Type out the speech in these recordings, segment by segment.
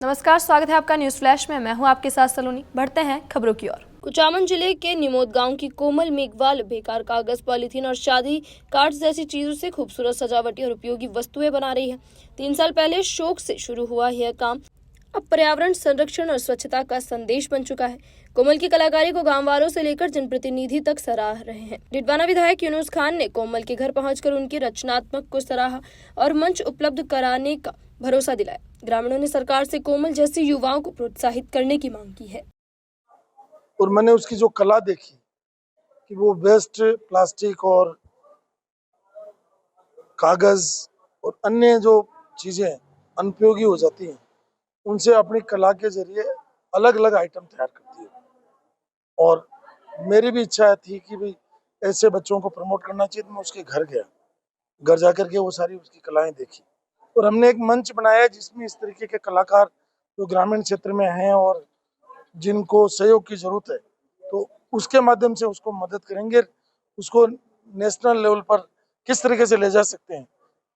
नमस्कार, स्वागत है आपका न्यूज फ्लैश में। मैं हूं आपके साथ सलोनी। बढ़ते हैं खबरों की ओर। कुचामन जिले के निमोद गांव की कोमल मेघवाल बेकार कागज, पॉलीथीन और शादी कार्ड जैसी चीजों से खूबसूरत सजावटी और उपयोगी वस्तुएं बना रही है। 3 साल पहले शौक से शुरू हुआ यह काम अब पर्यावरण संरक्षण और स्वच्छता का संदेश बन चुका है। कोमल की कलाकारी को गांव वालों से लेकर जनप्रतिनिधि तक सराह रहे हैं। डिडवाना विधायक यूनुस खान ने कोमल के घर पहुंचकर उनकी रचनात्मक को सराहा और मंच उपलब्ध कराने का भरोसा दिलाया। ग्रामीणों ने सरकार से कोमल जैसे युवाओं को प्रोत्साहित करने की मांग की है। और मैंने उसकी जो कला देखी कि वो वेस्ट प्लास्टिक और कागज और अन्य जो चीजें अनुपयोगी हो जाती हैं, उनसे अपनी कला के जरिए अलग अलग आइटम तैयार करती है। और मेरी भी इच्छा थी कि भाई ऐसे बच्चों को प्रमोट करना चाहिए। तो मैं उसके घर गया, घर जाकर के वो सारी उसकी कलाएं देखी और हमने एक मंच बनाया जिसमें इस तरीके के कलाकार जो ग्रामीण क्षेत्र में हैं और जिनको सहयोग की जरूरत है, तो उसके माध्यम से उसको मदद करेंगे। उसको नेशनल लेवल पर किस तरीके से ले जा सकते हैं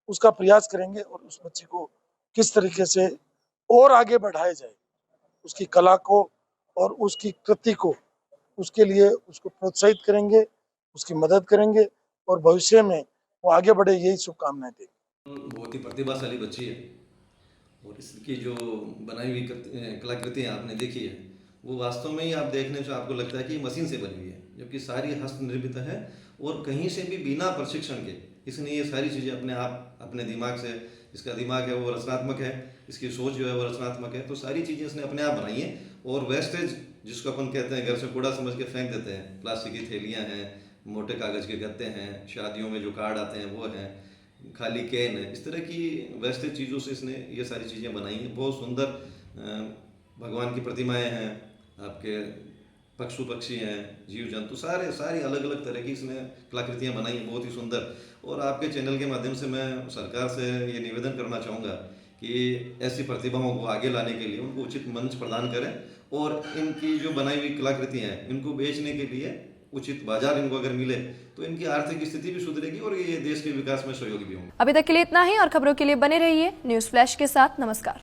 उसका प्रयास करेंगे और उस बच्चे को किस तरीके से और आगे बढ़ाया जाए, उसकी कला को और उसकी कृति को, उसके लिए उसको प्रोत्साहित करेंगे, उसकी मदद करेंगे और भविष्य में वो आगे बढ़े, यही शुभकामनाएं देंगे। बहुत ही प्रतिभाशाली बच्ची है और इसकी जो बनाई हुई कलाकृतियाँ आपने देखी है वो वास्तव में ही आप देखने से आपको लगता है कि मशीन से बनी हुई है, जबकि सारी हस्त निर्मित है और कहीं से भी बिना प्रशिक्षण के इसने ये सारी चीज़ें अपने आप अपने दिमाग से, इसका दिमाग है वो रचनात्मक है, इसकी सोच जो है वो रचनात्मक है, तो सारी चीज़ें इसने अपने आप बनाई हैं। और वेस्टेज जिसको अपन कहते हैं घर से कूड़ा समझ के फेंक देते हैं, प्लास्टिक की थैलियाँ हैं, मोटे कागज़ के गत्ते हैं, शादियों में जो कार्ड आते हैं वो हैं, खाली कैन है, इस तरह की वेस्टेज चीज़ों से इसने ये सारी चीज़ें बनाई हैं। बहुत सुंदर भगवान की प्रतिमाएं हैं, आपके पशु पक्षी हैं, जीव जंतु, सारी अलग अलग तरह की इसने कलाकृतियाँ बनाई हैं, बहुत ही सुंदर। और आपके चैनल के माध्यम से मैं सरकार से ये निवेदन करना चाहूँगा कि ऐसी प्रतिभाओं को आगे लाने के लिए उनको उचित मंच प्रदान करें और इनकी जो बनाई हुई कलाकृतियाँ हैं इनको बेचने के लिए उचित बाजार इनको अगर मिले तो इनकी आर्थिक स्थिति भी सुधरेगी और ये देश के विकास में सहयोगी भी होंगे। अभी तक के लिए इतना ही और खबरों के लिए बने रहिए न्यूज फ्लैश के साथ। नमस्कार।